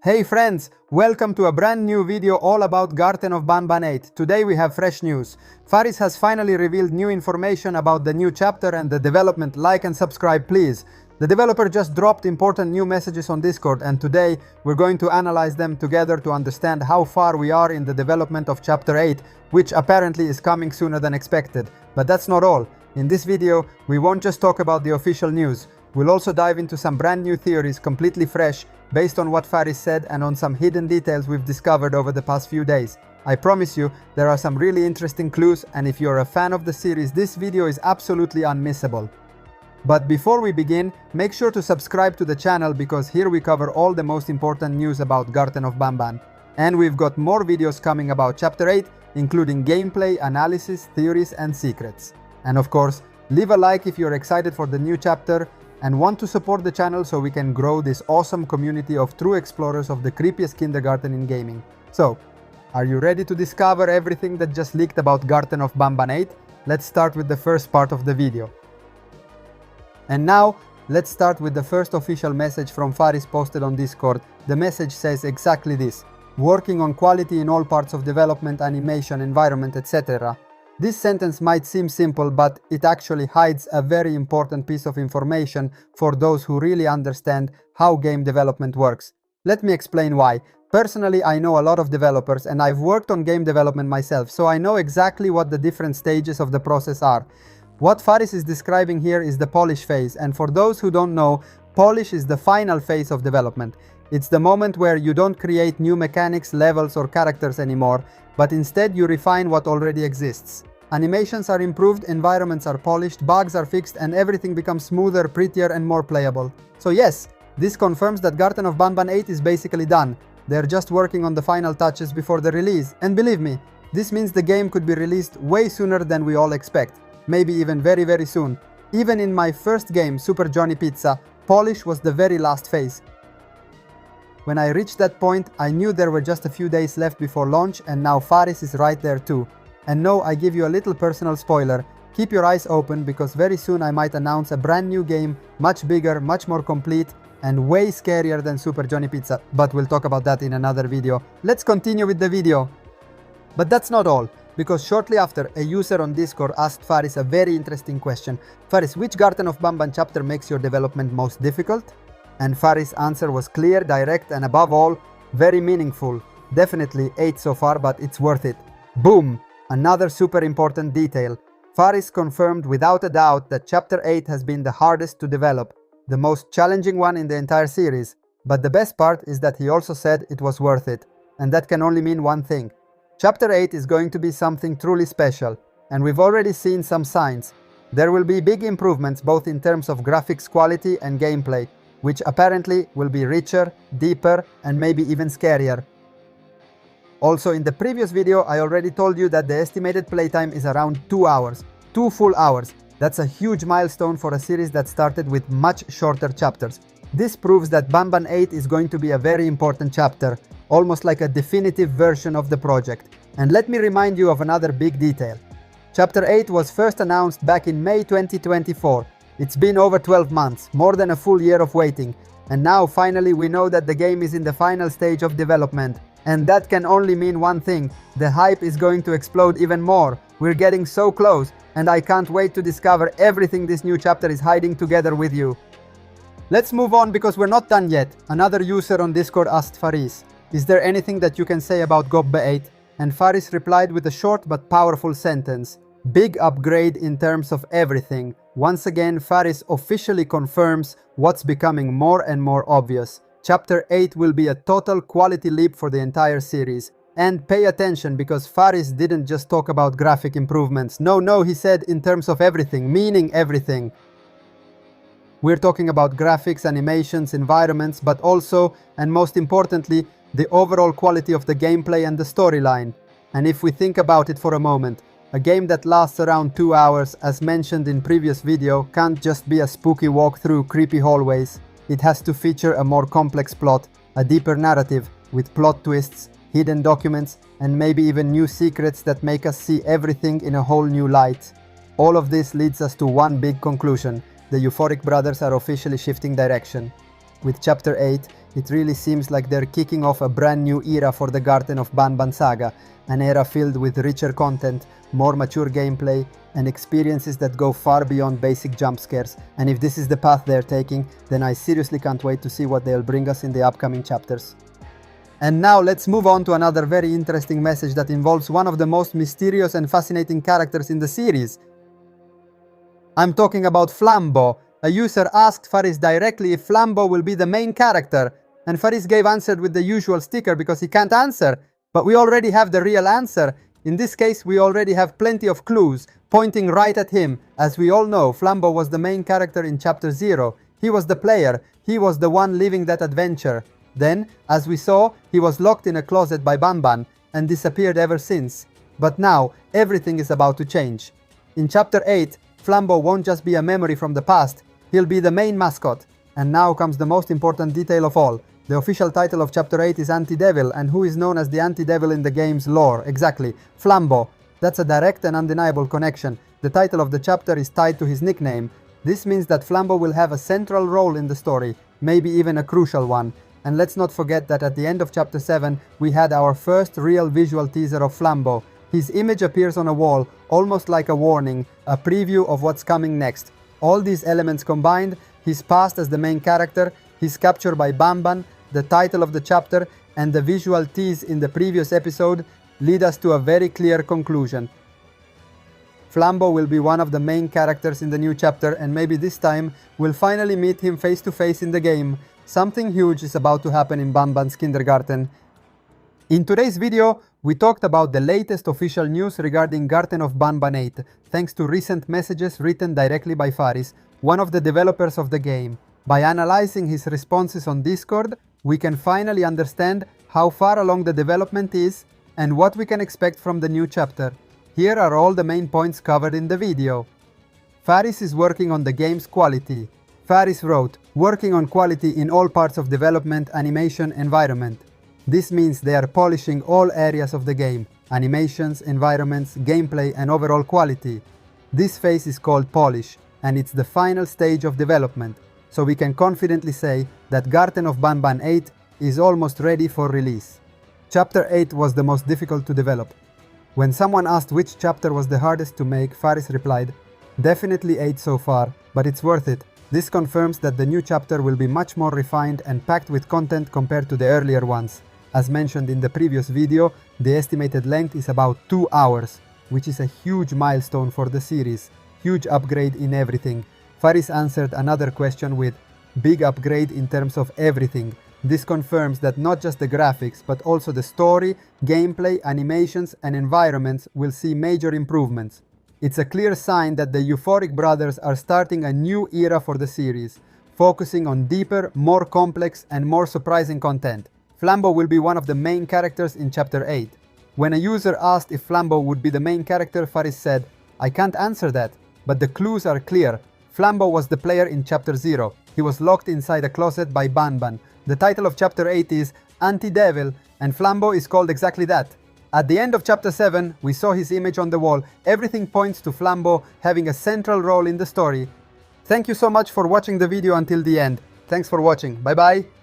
Hey friends, welcome to a brand new video all about Garten of Banban 8. Today we have fresh news. FARIS has finally revealed new information about the new chapter and the development. Like and subscribe please. The developer just dropped important new messages on Discord and today we're going to analyze them together to understand how far we are in the development of chapter 8, which apparently is coming sooner than expected. But that's not all. In this video, we won't just talk about the official news. We'll also dive into some brand new theories completely fresh based on what FARIS said and on some hidden details we've discovered over the past few days. I promise you, there are some really interesting clues, and if you're a fan of the series, this video is absolutely unmissable. But before we begin, make sure to subscribe to the channel because here we cover all the most important news about Garten of Banban. And we've got more videos coming about Chapter 8, including gameplay, analysis, theories and secrets. And of course, leave a like if you're excited for the new chapter and want to support the channel so we can grow this awesome community of true explorers of the creepiest kindergarten in gaming. So, are you ready to discover everything that just leaked about Garten of Banban 8? Let's start with the first part of the video. And now, let's start with the first official message from FARIS posted on Discord. The message says exactly this: working on quality in all parts of development, animation, environment, etc. This sentence might seem simple, but it actually hides a very important piece of information for those who really understand how game development works. Let me explain why. Personally, I know a lot of developers and I've worked on game development myself, so I know exactly what the different stages of the process are. What FARIS is describing here is the polish phase, and for those who don't know, polish is the final phase of development. It's the moment where you don't create new mechanics, levels or characters anymore, but instead you refine what already exists. Animations are improved, environments are polished, bugs are fixed and everything becomes smoother, prettier and more playable. So yes, this confirms that Garten of Banban 8 is basically done. They're just working on the final touches before the release, and believe me, this means the game could be released way sooner than we all expect. Maybe even very soon. Even in my first game, Super Johnny Pizza, polish was the very last phase. When I reached that point, I knew there were just a few days left before launch, and now FARIS is right there too. And no, I give you a little personal spoiler. Keep your eyes open because very soon I might announce a brand new game, much bigger, much more complete, and way scarier than Super Johnny Pizza. But we'll talk about that in another video. Let's continue with the video. But that's not all, because shortly after, a user on Discord asked FARIS a very interesting question. FARIS, which Garten of Banban chapter makes your development most difficult? And FARIS' answer was clear, direct, and above all, very meaningful. Definitely 8 so far, but it's worth it. Boom! Another super important detail. FARIS confirmed without a doubt that Chapter 8 has been the hardest to develop, the most challenging one in the entire series. But the best part is that he also said it was worth it. And that can only mean one thing. Chapter 8 is going to be something truly special, and we've already seen some signs. There will be big improvements both in terms of graphics quality and gameplay, which apparently will be richer, deeper, and maybe even scarier. Also, in the previous video, I already told you that the estimated playtime is around 2 hours. 2 full hours. That's a huge milestone for a series that started with much shorter chapters. This proves that Banban 8 is going to be a very important chapter, almost like a definitive version of the project. And let me remind you of another big detail. Chapter 8 was first announced back in May 2024. It's been over 12 months, more than a full year of waiting. And now finally we know that the game is in the final stage of development. And that can only mean one thing: the hype is going to explode even more. We're getting so close, and I can't wait to discover everything this new chapter is hiding together with you. Let's move on because we're not done yet. Another user on Discord asked FARIS, is there anything that you can say about GOB 8? And FARIS replied with a short but powerful sentence: big upgrade in terms of everything. Once again, FARIS officially confirms what's becoming more and more obvious. Chapter 8 will be a total quality leap for the entire series. And pay attention because FARIS didn't just talk about graphic improvements. No, he said in terms of everything, meaning everything. We're talking about graphics, animations, environments, but also, and most importantly, the overall quality of the gameplay and the storyline. And if we think about it for a moment, a game that lasts around 2 hours, as mentioned in previous video, can't just be a spooky walk through creepy hallways. It has to feature a more complex plot, a deeper narrative, with plot twists, hidden documents, and maybe even new secrets that make us see everything in a whole new light. All of this leads us to one big conclusion: the Euphoric brothers are officially shifting direction. With Chapter 8, It really seems like they're kicking off a brand new era for the Garten of Banban saga, an era filled with richer content, more mature gameplay, and experiences that go far beyond basic jump scares. And if this is the path they're taking, then I seriously can't wait to see what they'll bring us in the upcoming chapters. And now let's move on to another very interesting message that involves one of the most mysterious and fascinating characters in the series. I'm talking about Flambo. A user asked Faris directly if Flambo will be the main character, and Faris gave answered with the usual sticker because he can't answer. But we already have the real answer. In this case, we already have plenty of clues pointing right at him. As we all know, Flambo was the main character in Chapter 0. He was the player. He was the one living that adventure. Then, as we saw, he was locked in a closet by Banban and disappeared ever since. But now, everything is about to change. In Chapter 8, Flambo won't just be a memory from the past, he'll be the main mascot. And now comes the most important detail of all. The official title of Chapter 8 is Anti-Devil, and who is known as the Anti-Devil in the game's lore? Exactly, Flambo. That's a direct and undeniable connection. The title of the chapter is tied to his nickname. This means that Flambo will have a central role in the story, maybe even a crucial one. And let's not forget that at the end of Chapter 7, we had our first real visual teaser of Flambo. His image appears on a wall, almost like a warning, a preview of what's coming next. All these elements combined, his past as the main character, his capture by Banban, the title of the chapter, and the visual tease in the previous episode lead us to a very clear conclusion. Flambo will be one of the main characters in the new chapter, and maybe this time we'll finally meet him face to face in the game. Something huge is about to happen in Banban's kindergarten. In today's video, we talked about the latest official news regarding Garten of Banban 8, thanks to recent messages written directly by Faris, one of the developers of the game. By analyzing his responses on Discord, we can finally understand how far along the development is and what we can expect from the new chapter. Here are all the main points covered in the video. Faris is working on the game's quality. Faris wrote, working on quality in all parts of development, animation, environment. This means they are polishing all areas of the game, animations, environments, gameplay, and overall quality. This phase is called polish, and it's the final stage of development, so we can confidently say that Garten of Banban 8 is almost ready for release. Chapter 8 was the most difficult to develop. When someone asked which chapter was the hardest to make, Faris replied, definitely 8 so far, but it's worth it. This confirms that the new chapter will be much more refined and packed with content compared to the earlier ones. As mentioned in the previous video, the estimated length is about 2 hours, which is a huge milestone for the series. Huge upgrade in everything. Faris answered another question with, big upgrade in terms of everything. This confirms that not just the graphics, but also the story, gameplay, animations, and environments will see major improvements. It's a clear sign that the Euphoric brothers are starting a new era for the series, focusing on deeper, more complex, and more surprising content. Flambo will be one of the main characters in Chapter 8. When a user asked if Flambo would be the main character, Faris said, I can't answer that, but the clues are clear. Flambo was the player in Chapter 0. He was locked inside a closet by Banban. The title of Chapter 8 is Anti-Devil, and Flambo is called exactly that. At the end of Chapter 7, we saw his image on the wall. Everything points to Flambo having a central role in the story. Thank you so much for watching the video until the end. Thanks for watching. Bye bye.